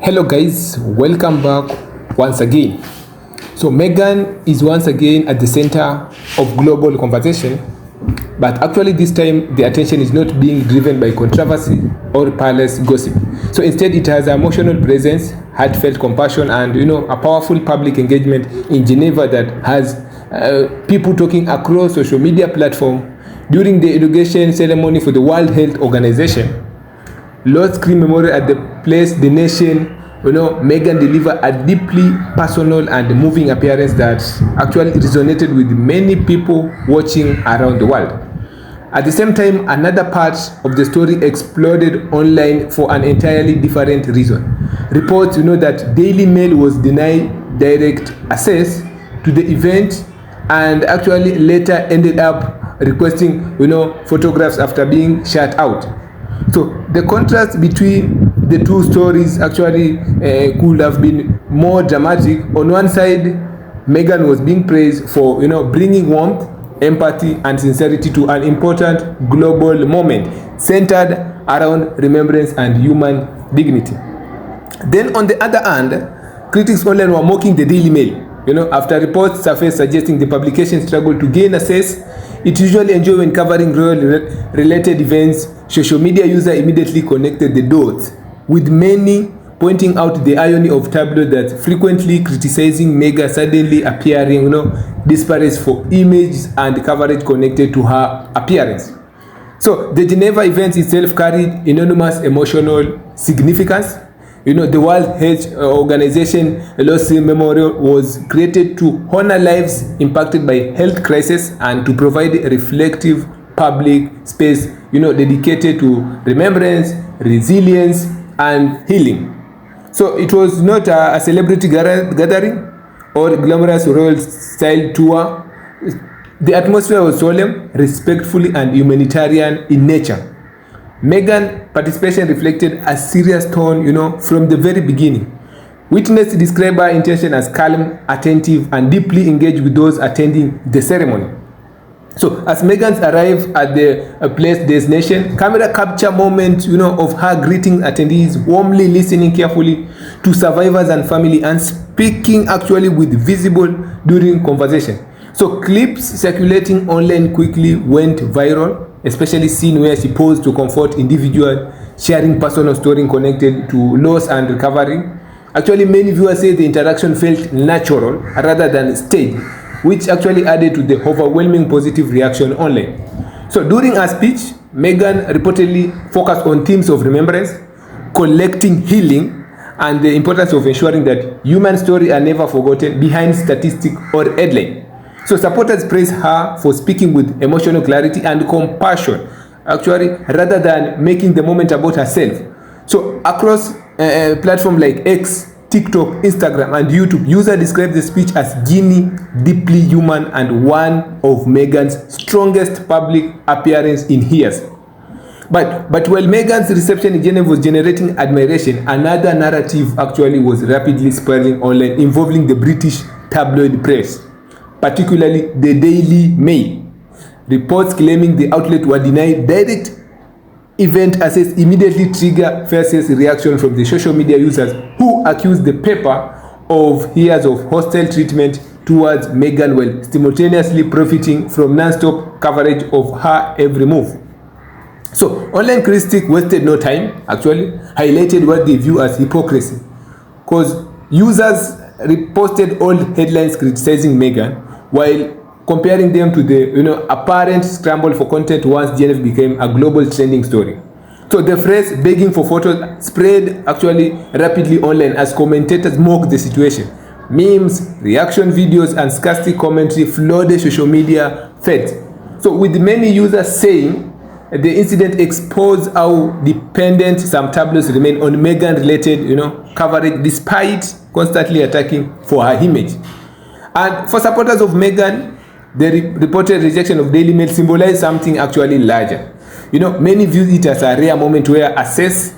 Hello guys, welcome back once again. So Meghan is once again at the center of global conversation, but actually this time the attention is not being driven by controversy or palace gossip. So instead it has emotional presence, heartfelt compassion, and a powerful public engagement in Geneva that has people talking across social media platform during the inauguration ceremony for the World Health Organization. Lord's Cream Memorial at the place the nation, Meghan delivered a deeply personal and moving appearance that actually resonated with many people watching around the world. At the same time, another part of the story exploded online for an entirely different reason. Reports, that Daily Mail was denied direct access to the event and actually later ended up requesting, photographs after being shut out. So the contrast between the two stories actually could have been more dramatic. On one side, Meghan was being praised for bringing warmth, empathy, and sincerity to an important global moment centered around remembrance and human dignity. Then on the other hand, critics online were mocking the Daily Mail. After reports surfaced suggesting the publication struggled to gain access it usually enjoys when covering royal-related events. Social media users immediately connected the dots, with many pointing out the irony of tabloids that frequently criticizing Meghan suddenly appearing, disparate for images and coverage connected to her appearance. So the Geneva event itself carried enormous emotional significance. The World Health Organization Lord's Cream Memorial was created to honor lives impacted by health crisis and to provide a reflective public space, dedicated to remembrance, resilience, and healing. So it was not a celebrity gathering or glamorous royal-style tour. The atmosphere was solemn, respectful, and humanitarian in nature. Meghan's participation reflected a serious tone, from the very beginning. Witnesses described her intention as calm, attentive, and deeply engaged with those attending the ceremony. So, as Meghan arrived at the place destination, camera captured moments, of her greeting attendees, warmly listening carefully to survivors and family, and speaking actually with visible during conversation. So, clips circulating online quickly went viral, especially scene where she paused to comfort individuals, sharing personal stories connected to loss and recovery. Actually, many viewers say the interaction felt natural rather than staged, which actually added to the overwhelming positive reaction online. So during her speech, Meghan reportedly focused on themes of remembrance, collecting healing, and the importance of ensuring that human stories are never forgotten behind statistics or headline. So supporters praised her for speaking with emotional clarity and compassion, actually, rather than making the moment about herself. So across platforms like X, TikTok, Instagram, and YouTube, users described the speech as genuine, deeply human, and one of Meghan's strongest public appearances in years. But while Meghan's reception in Geneva was generating admiration, another narrative actually was rapidly spreading online involving the British tabloid press, particularly the Daily Mail. Reports claiming the outlet were denied direct event access immediately triggered fierce reaction from the social media users who accused the paper of years of hostile treatment towards Meghan while simultaneously profiting from non-stop coverage of her every move. So online critics wasted no time, actually highlighted what they view as hypocrisy, because users reposted old headlines criticizing Meghan while comparing them to the apparent scramble for content once Geneva became a global trending story. So the phrase begging for photos spread actually rapidly online as commentators mocked the situation. Memes, reaction videos, and sarcastic commentary flooded social media feeds. So with many users saying the incident exposed how dependent some tabloids remain on Meghan-related coverage despite constantly attacking for her image. And for supporters of Meghan, the reported rejection of Daily Mail symbolized something actually larger. Many view it as a rare moment where access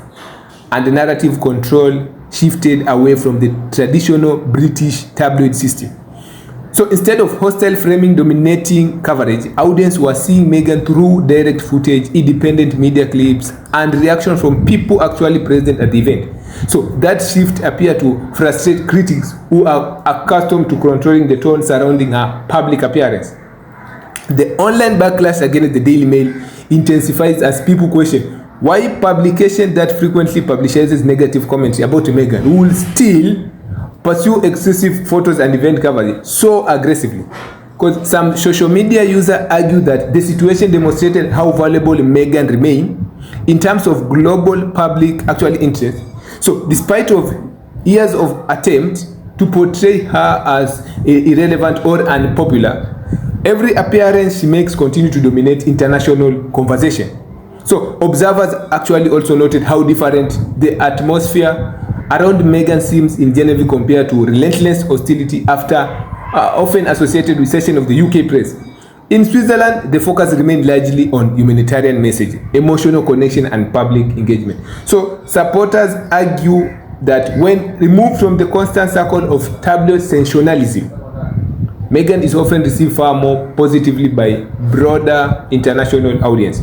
and the narrative control shifted away from the traditional British tabloid system. So instead of hostile framing dominating coverage, audience were seeing Meghan through direct footage, independent media clips, and reaction from people actually present at the event. So that shift appeared to frustrate critics who are accustomed to controlling the tone surrounding her public appearance. The online backlash against the Daily Mail intensifies as people question why publication that frequently publishes negative commentary about Meghan will still pursue excessive photos and event coverage so aggressively. Because some social media users argue that the situation demonstrated how valuable Meghan remained in terms of global public actual interest. So despite of years of attempts to portray her as irrelevant or unpopular, every appearance she makes continue to dominate international conversation. So observers actually also noted how different the atmosphere around Meghan seems in Geneva compared to relentless hostility often associated with session of the UK press. In Switzerland, the focus remained largely on humanitarian message, emotional connection, and public engagement. So supporters argue that when removed from the constant circle of tabloid sensationalism, Meghan is often received far more positively by broader international audience.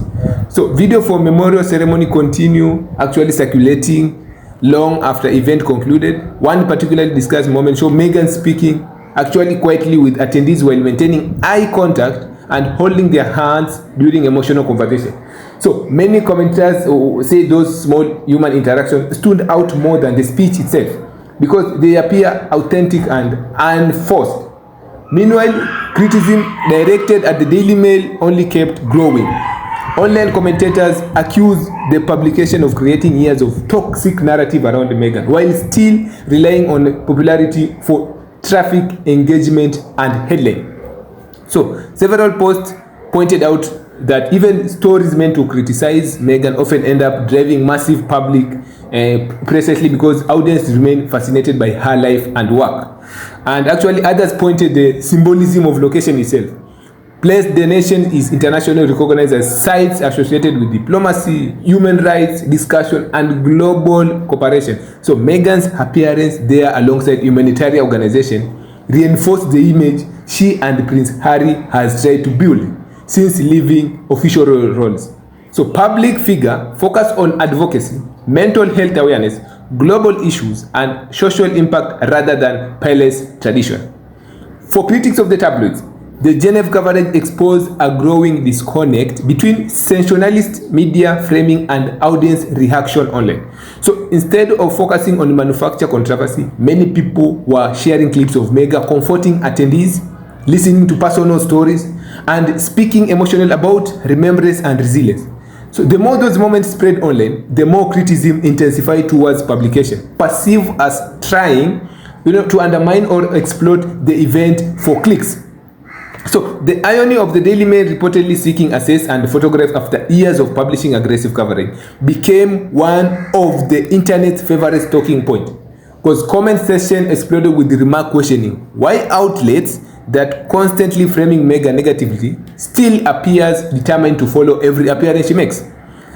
So video for memorial ceremony continue actually circulating long after event concluded. One particularly discussed moment show Meghan speaking actually quietly with attendees while maintaining eye contact and holding their hands during emotional conversation. So many commenters say those small human interactions stood out more than the speech itself because they appear authentic and unforced. Meanwhile, criticism directed at the Daily Mail only kept growing. Online commentators accused the publication of creating years of toxic narrative around Meghan while still relying on popularity for traffic, engagement, and headline. So several posts pointed out that even stories meant to criticize Meghan often end up driving massive public precisely because audience remain fascinated by her life and work. And actually others pointed the symbolism of location itself. Place the nation is internationally recognized as sites associated with diplomacy, human rights discussion, and global cooperation. So Meghan's appearance there alongside humanitarian organization reinforced the image she and Prince Harry has tried to build since leaving official roles. So public figure focus on advocacy, mental health awareness, global issues, and social impact rather than palace tradition. For critics of the tabloids, the Geneva coverage exposed a growing disconnect between sensationalist media framing and audience reaction online. So instead of focusing on manufactured controversy, many people were sharing clips of Meghan comforting attendees, listening to personal stories, and speaking emotionally about remembrance and resilience. So the more those moments spread online, the more criticism intensified towards publication, perceived as trying to undermine or exploit the event for clicks. So the irony of the Daily Mail reportedly seeking access and photographs after years of publishing aggressive coverage became one of the internet's favorite talking point, because comment section exploded with the remark questioning why outlets that constantly framing Meghan negatively still appears determined to follow every appearance she makes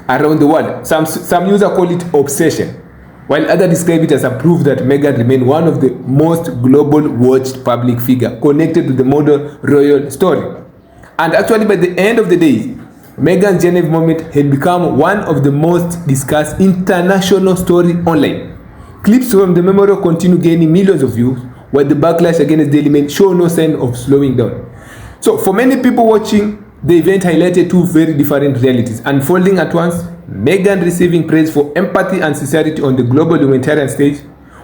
around the world. Some users call it obsession, while others describe it as a proof that Meghan remained one of the most global watched public figure connected to the modern royal story. And actually by the end of the day, Meghan's Geneva moment had become one of the most discussed international story online. Clips from the memorial continue gaining millions of views, while the backlash against Daily Mail show no sign of slowing down. So for many people watching, the event highlighted two very different realities unfolding at once. Meghan receiving praise for empathy and sincerity on the global humanitarian stage,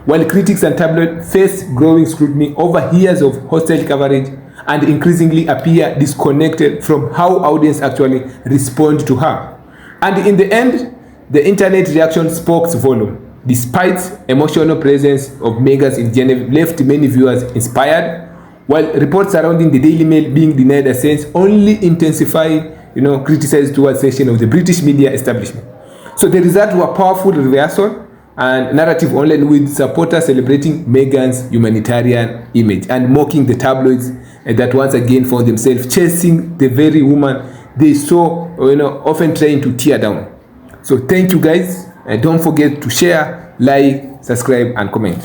while critics and tabloids face growing scrutiny over years of hostile coverage and increasingly appear disconnected from how audience actually respond to her. And in the end, the internet reaction spoke volume. Despite emotional presence of Meghan's in Geneva left many viewers inspired, while reports surrounding the Daily Mail being denied a sense only intensified criticized towards section of the British media establishment. So the results were powerful reversal and narrative online, with supporters celebrating Meghan's humanitarian image and mocking the tabloids that once again found themselves chasing the very woman they saw often trying to tear down. So thank you guys, and don't forget to share, like, subscribe, and comment.